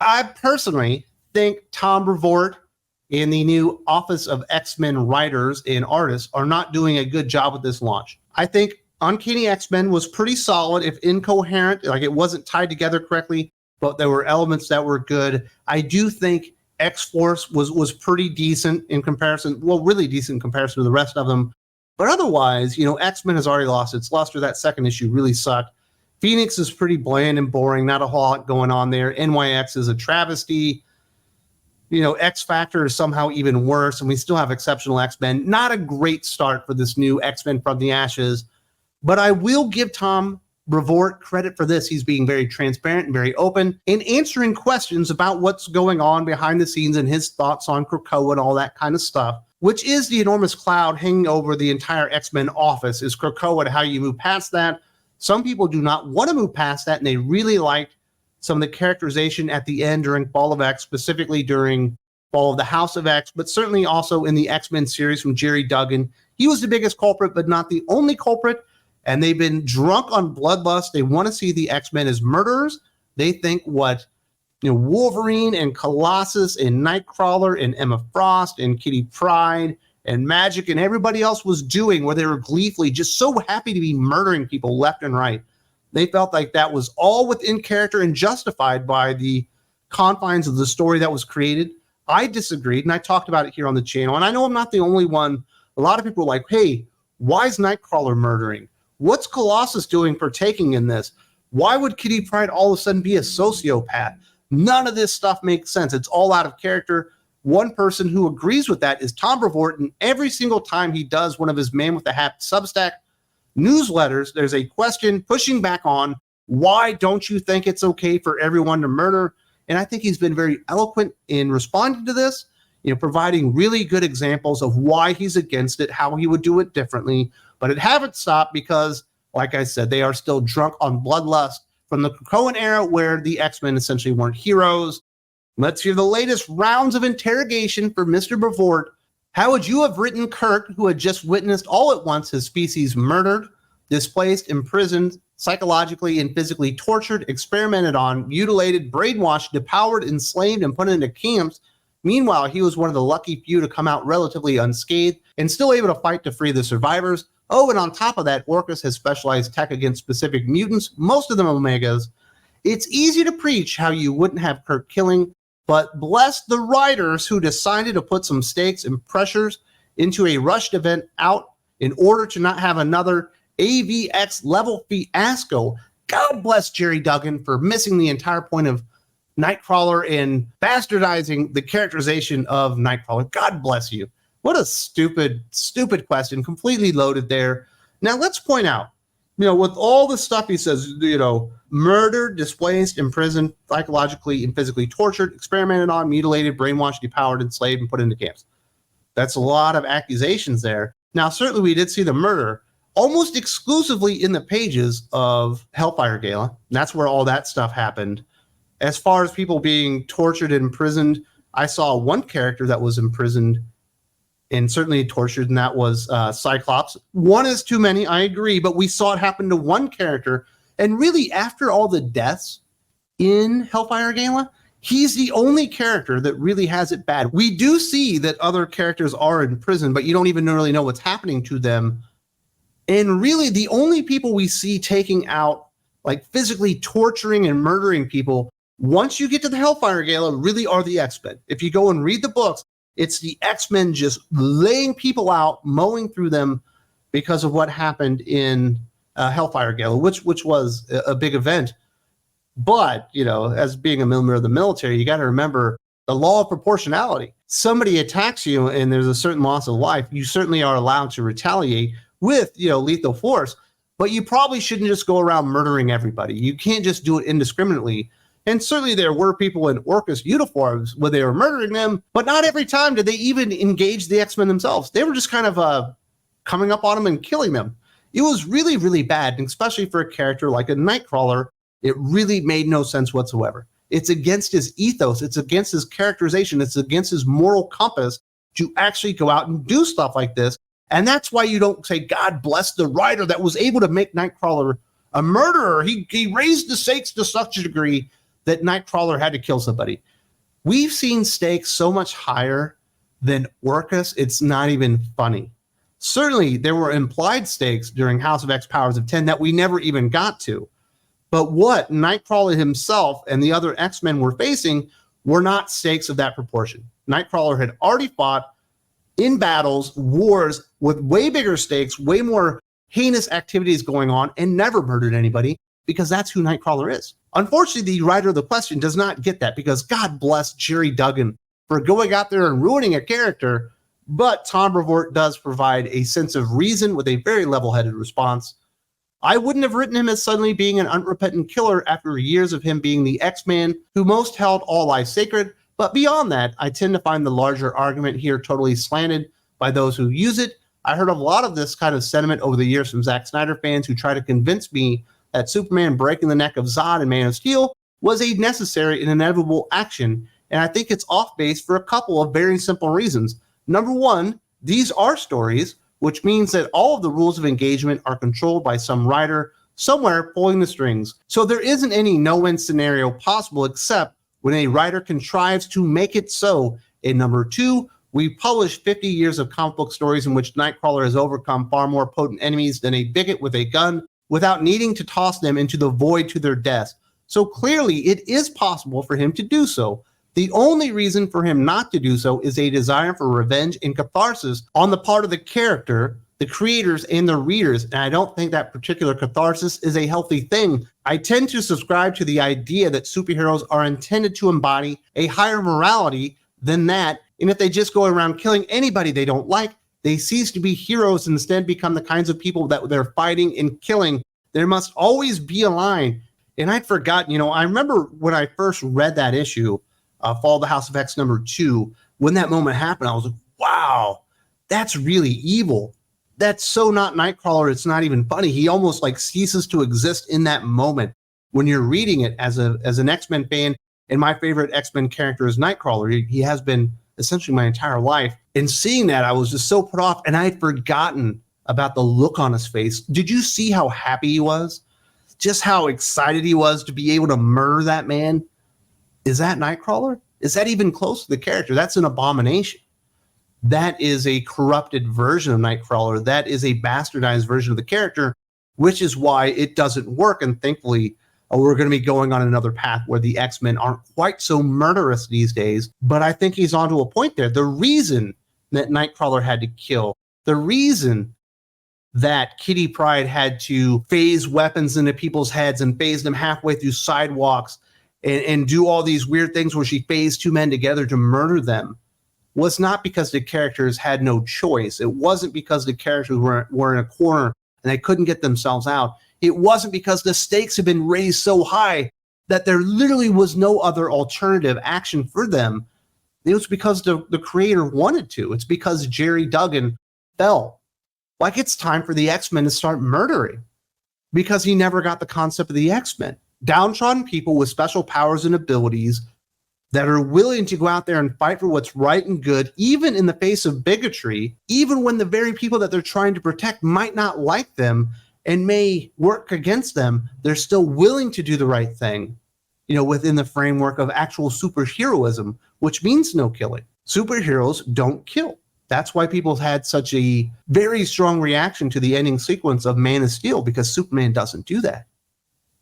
I personally think Tom Brevoort and the new Office of X-Men writers and artists are not doing a good job with this launch. I think Uncanny X-Men was pretty solid, if incoherent, like it wasn't tied together correctly, but there were elements that were good. I do think X-Force was pretty decent in comparison, well, really decent in comparison to the rest of them. But otherwise, X-Men has already lost its luster. That second issue really sucked. Phoenix is pretty bland and boring, not a whole lot going on there. NYX is a travesty. X Factor is somehow even worse, and we still have Exceptional X-Men. Not a great start for this new X-Men from the Ashes, but I will give Tom Brevoort credit for this. He's being very transparent and very open and answering questions about what's going on behind the scenes and his thoughts on Krakoa and all that kind of stuff, which is the enormous cloud hanging over the entire X-Men office, is Krakoa and how you move past that. Some people do not want to move past that, and they really liked some of the characterization at the end during Fall of X, specifically during Fall of the House of X, but certainly also in the X-Men series from Jerry Duggan. He was the biggest culprit, but not the only culprit. And they've been drunk on Bloodlust. They want to see the X-Men as murderers. They think what Wolverine and Colossus and Nightcrawler and Emma Frost and Kitty Pryde and Magic and everybody else was doing, where they were gleefully just so happy to be murdering people left and right. They felt like that was all within character and justified by the confines of the story that was created. I disagreed, and I talked about it here on the channel, and I know I'm not the only one. A lot of people are like, hey, why is Nightcrawler murdering? What's Colossus doing partaking in this? Why would Kitty Pryde all of a sudden be a sociopath? None of this stuff makes sense. It's all out of character. One person who agrees with that is Tom Brevoort, and every single time he does one of his Man with the Hat Substack newsletters, there's a question pushing back on, why don't you think it's okay for everyone to murder? And I think he's been very eloquent in responding to this, providing really good examples of why he's against it, how he would do it differently. But it haven't stopped because, like I said, they are still drunk on Bloodlust from the Krakoan era, where the X-Men essentially weren't heroes. Let's hear the latest rounds of interrogation for Mr. Brevoort. How would you have written Kirk, who had just witnessed all at once his species murdered, displaced, imprisoned, psychologically and physically tortured, experimented on, mutilated, brainwashed, devoured, enslaved, and put into camps? Meanwhile, he was one of the lucky few to come out relatively unscathed and still able to fight to free the survivors. Oh, and on top of that, Orcus has specialized tech against specific mutants, most of them Omegas. It's easy to preach how you wouldn't have Kirk killing, but bless the writers who decided to put some stakes and pressures into a rushed event out in order to not have another AVX level fiasco. God bless Jerry Duggan for missing the entire point of Nightcrawler and bastardizing the characterization of Nightcrawler. God bless you. What a stupid question, completely loaded there. Now let's point out, with all the stuff he says, murdered, displaced, imprisoned, psychologically and physically tortured, experimented on, mutilated, brainwashed, devoured, enslaved, and put into camps. That's a lot of accusations there. Now, certainly we did see the murder almost exclusively in the pages of Hellfire Gala. And that's where all that stuff happened. As far as people being tortured and imprisoned, I saw one character that was imprisoned and certainly tortured, and that was Cyclops. One is too many, I agree, but we saw it happen to one character. And really, after all the deaths in Hellfire Gala, he's the only character that really has it bad. We do see that other characters are in prison, but you don't even really know what's happening to them. And really, the only people we see taking out, like physically torturing and murdering people, once you get to the Hellfire Gala, really are the X-Men. If you go and read the books, it's the X-Men just laying people out, mowing through them because of what happened in Hellfire Gala, which was a big event. But, as being a member of the military, you got to remember the law of proportionality. Somebody attacks you and there's a certain loss of life, you certainly are allowed to retaliate with, lethal force, but you probably shouldn't just go around murdering everybody. You can't just do it indiscriminately. And certainly there were people in Orcus uniforms where they were murdering them, but not every time did they even engage the X-Men themselves. They were just kind of coming up on them and killing them. It was really, really bad, and especially for a character like a Nightcrawler, it really made no sense whatsoever. It's against his ethos. It's against his characterization. It's against his moral compass to actually go out and do stuff like this. And that's why you don't say, God bless the writer that was able to make Nightcrawler a murderer. He raised the stakes to such a degree that Nightcrawler had to kill somebody. We've seen stakes so much higher than Orcus, it's not even funny. Certainly, there were implied stakes during House of X Powers of 10 that we never even got to. But what Nightcrawler himself and the other X-Men were facing were not stakes of that proportion. Nightcrawler had already fought in battles, wars with way bigger stakes, way more heinous activities going on, and never murdered anybody, because that's who Nightcrawler is. Unfortunately, the writer of the question does not get that, because God bless Jerry Duggan for going out there and ruining a character, but Tom Brevoort does provide a sense of reason with a very level-headed response. I wouldn't have written him as suddenly being an unrepentant killer after years of him being the X-Man who most held all life sacred, but beyond that, I tend to find the larger argument here totally slanted by those who use it. I heard a lot of this kind of sentiment over the years from Zack Snyder fans who try to convince me that Superman breaking the neck of Zod in Man of Steel was a necessary and inevitable action, and I think it's off base for a couple of very simple reasons. Number one, these are stories, which means that all of the rules of engagement are controlled by some writer somewhere pulling the strings. So there isn't any no-win scenario possible except when a writer contrives to make it so. And number two, we've published 50 years of comic book stories in which Nightcrawler has overcome far more potent enemies than a bigot with a gun without needing to toss them into the void to their deaths. So clearly it is possible for him to do so. The only reason for him not to do so is a desire for revenge and catharsis on the part of the character, the creators, and the readers. And I don't think that particular catharsis is a healthy thing. I tend to subscribe to the idea that superheroes are intended to embody a higher morality than that. And if they just go around killing anybody they don't like, they cease to be heroes and instead become the kinds of people that they're fighting and killing. There must always be a line. And I'd forgotten, I remember when I first read that issue, Fall of the House of X #2, when that moment happened, I was like, wow, that's really evil. That's so not Nightcrawler. It's not even funny. He almost like ceases to exist in that moment when you're reading it as an X-Men fan. And my favorite X-Men character is Nightcrawler. He has been essentially my entire life. And seeing that, I was just so put off, and I had forgotten about the look on his face. Did you see how happy he was? Just how excited he was to be able to murder that man? Is that Nightcrawler? Is that even close to the character? That's an abomination. That is a corrupted version of Nightcrawler. That is a bastardized version of the character, which is why it doesn't work. And thankfully, we're going to be going on another path where the X-Men aren't quite so murderous these days. But I think he's onto a point there. The reason that Nightcrawler had to kill, the reason that Kitty Pryde had to phase weapons into people's heads and phase them halfway through sidewalks and do all these weird things where she phased two men together to murder them, was not because the characters had no choice. It wasn't because the characters were in a corner and they couldn't get themselves out. It wasn't because the stakes had been raised so high that there literally was no other alternative action for them. It was because the creator wanted to. It's because Jerry Duggan felt like it's time for the X-Men to start murdering, because he never got the concept of the X-Men. Downtrodden people with special powers and abilities that are willing to go out there and fight for what's right and good, even in the face of bigotry, even when the very people that they're trying to protect might not like them and may work against them, they're still willing to do the right thing, within the framework of actual superheroism, which means no killing. Superheroes don't kill. That's why people had such a very strong reaction to the ending sequence of Man of Steel, because Superman doesn't do that.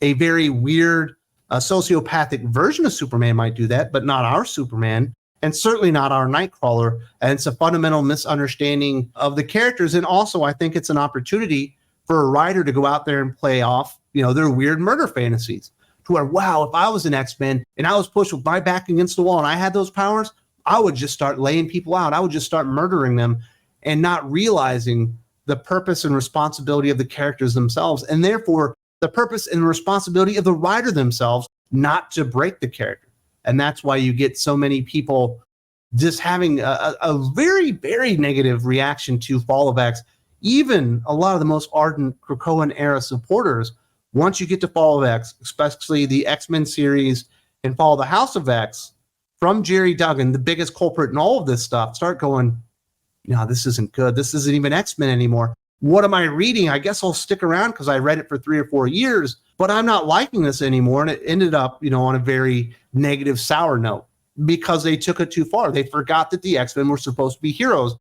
A very weird, sociopathic version of Superman might do that, but not our Superman, and certainly not our Nightcrawler. And it's a fundamental misunderstanding of the characters. And also, I think it's an opportunity for a writer to go out there and play off, their weird murder fantasies. To where, wow, if I was an X-Men and I was pushed with my back against the wall and I had those powers, I would just start laying people out. I would just start murdering them and not realizing the purpose and responsibility of the characters themselves. And therefore, the purpose and responsibility of the writer themselves not to break the character. And that's why you get so many people just having a very, very negative reaction to Fall of X. Even a lot of the most ardent Krakoan era supporters, once you get to Fall of X, especially the X-Men series and Fall of the House of X, from Jerry Duggan, the biggest culprit in all of this stuff, start going, this isn't good. This isn't even X-Men anymore. what am I reading? I guess I'll stick around because I read it for 3 or 4 years, but I'm not liking this anymore. And it ended up, on a very negative, sour note because they took it too far. They forgot that the X-Men were supposed to be heroes.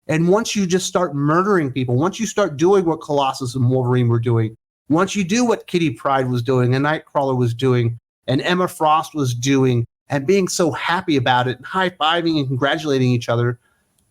And once you just start murdering people, once you start doing what Colossus and Wolverine were doing, once you do what Kitty Pryde was doing and Nightcrawler was doing and Emma Frost was doing and being so happy about it and high-fiving and congratulating each other,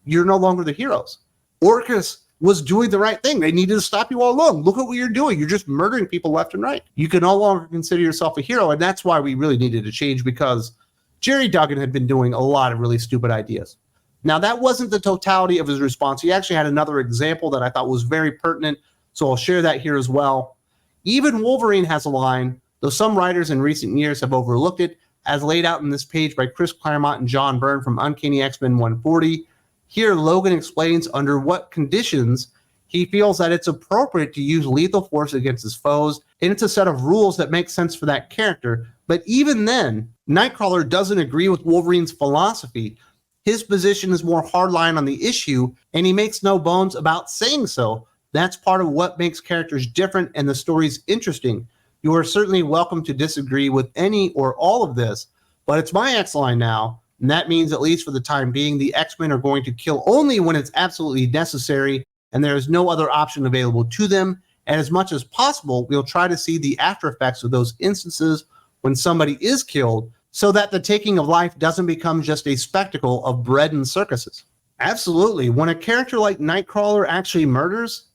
you're no longer the heroes. Orcus was doing the right thing. They needed to stop you all along. Look at what you're doing. You're just murdering people left and right. You can no longer consider yourself a hero, and that's why we really needed to change, because Jerry Duggan had been doing a lot of really stupid ideas. Now, that wasn't the totality of his response. He actually had another example that I thought was very pertinent, so I'll share that here as well. Even Wolverine has a line, though some writers in recent years have overlooked it, as laid out in this page by Chris Claremont and John Byrne from Uncanny X-Men 140. Here, Logan explains under what conditions he feels that it's appropriate to use lethal force against his foes, and it's a set of rules that make sense for that character. But even then, Nightcrawler doesn't agree with Wolverine's philosophy. His position is more hardline on the issue, and he makes no bones about saying so. That's part of what makes characters different and the stories interesting. You are certainly welcome to disagree with any or all of this, but it's my X-line now, and that means, at least for the time being, the X-Men are going to kill only when it's absolutely necessary, and there is no other option available to them. And as much as possible, we'll try to see the after effects of those instances when somebody is killed, so that the taking of life doesn't become just a spectacle of bread and circuses. Absolutely. When a character like Nightcrawler actually murders,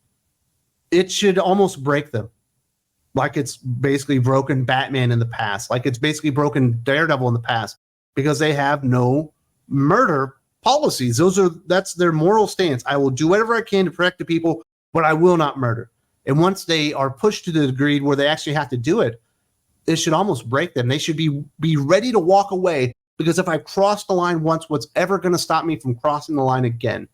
it should almost break them. Like it's basically broken Batman in the past. Like it's basically broken Daredevil in the past, because they have no murder policies. That's their moral stance. I will do whatever I can to protect the people, but I will not murder. And once they are pushed to the degree where they actually have to do it, it should almost break them. They should be ready to walk away, because if I've crossed the line once, what's ever going to stop me from crossing the line again?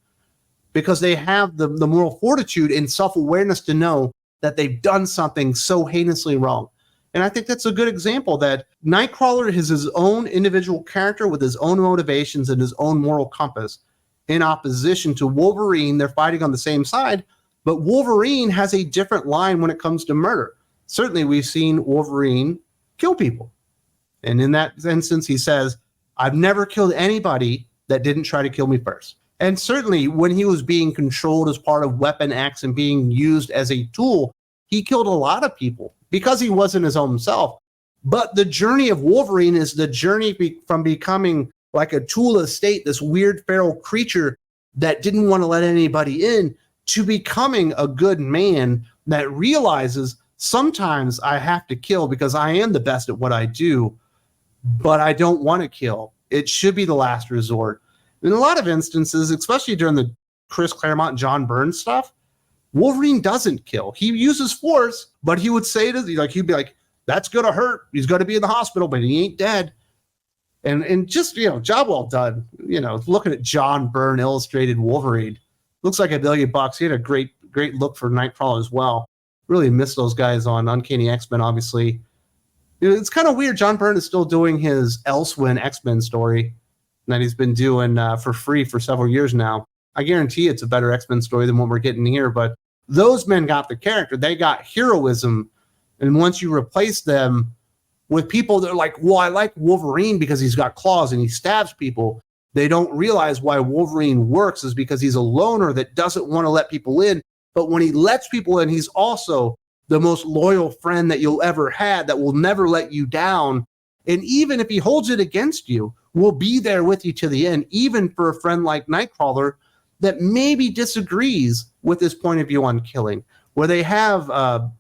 Because they have the moral fortitude and self-awareness to know that they've done something so heinously wrong. And I think that's a good example that Nightcrawler is his own individual character with his own motivations and his own moral compass, in opposition to Wolverine. They're fighting on the same side, but Wolverine has a different line when it comes to murder. Certainly, we've seen Wolverine kill people. And in that instance, he says, I've never killed anybody that didn't try to kill me first. And certainly, when he was being controlled as part of Weapon X and being used as a tool, he killed a lot of people because he wasn't his own self. But the journey of Wolverine is the journey from becoming like a tool of state, this weird feral creature that didn't want to let anybody in, to becoming a good man that realizes sometimes I have to kill because I am the best at what I do, but I don't want to kill. It should be the last resort. In a lot of instances, especially during the Chris Claremont and John Byrne stuff, Wolverine doesn't kill. He uses force, but he would say he'd be like, that's going to hurt. He's going to be in the hospital, but he ain't dead. And just, job well done. Looking at John Byrne illustrated Wolverine, looks like $1 billion. He had a great look for Nightcrawler as well. Really miss those guys on Uncanny X-Men, obviously. It's kind of weird. John Byrne is still doing his Elsewhere X-Men story that he's been doing for free for several years now. I guarantee it's a better X-Men story than what we're getting here, but those men got the character. They got heroism. And once you replace them with people that are like, well, I like Wolverine because he's got claws and he stabs people, they don't realize why Wolverine works is because he's a loner that doesn't want to let people in. But when he lets people in, he's also the most loyal friend that you'll ever have, that will never let you down. And even if he holds it against you, will be there with you to the end, even for a friend like Nightcrawler that maybe disagrees with his point of view on killing, where they have a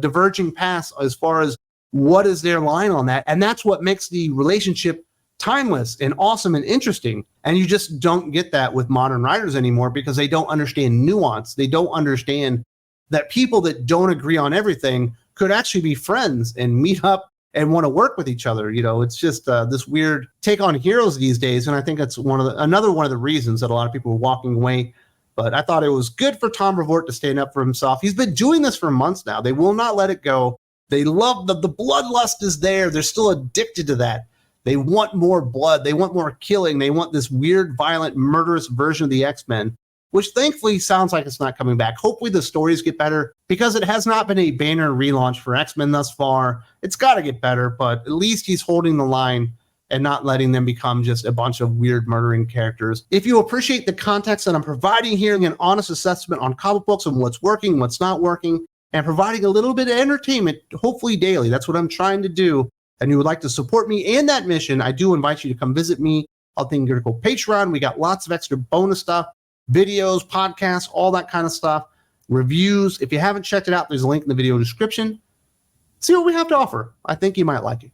diverging path as far as what is their line on that. And that's what makes the relationship timeless and awesome and interesting. And you just don't get that with modern writers anymore, because they don't understand nuance. They don't understand that people that don't agree on everything could actually be friends and meet up and want to work with each other. It's just this weird take on heroes these days. And I think that's another one of the reasons that a lot of people are walking away. But I thought it was good for Tom Brevoort to stand up for himself. He's been doing this for months now. They will not let it go. They love the bloodlust is there. They're still addicted to that. They want more blood. They want more killing. They want this weird, violent, murderous version of the X-Men. which thankfully sounds like it's not coming back. Hopefully the stories get better, because it has not been a banner relaunch for X-Men thus far. It's got to get better, but at least he's holding the line and not letting them become just a bunch of weird murdering characters. If you appreciate the context that I'm providing here, an honest assessment on comic books and what's working, what's not working, and providing a little bit of entertainment, hopefully daily, that's what I'm trying to do, and you would like to support me in that mission, I do invite you to come visit me on Thing Critical Patreon. We got lots of extra bonus stuff, videos, podcasts, all that kind of stuff, reviews. If you haven't checked it out, there's a link in the video description. See what we have to offer. I think you might like it.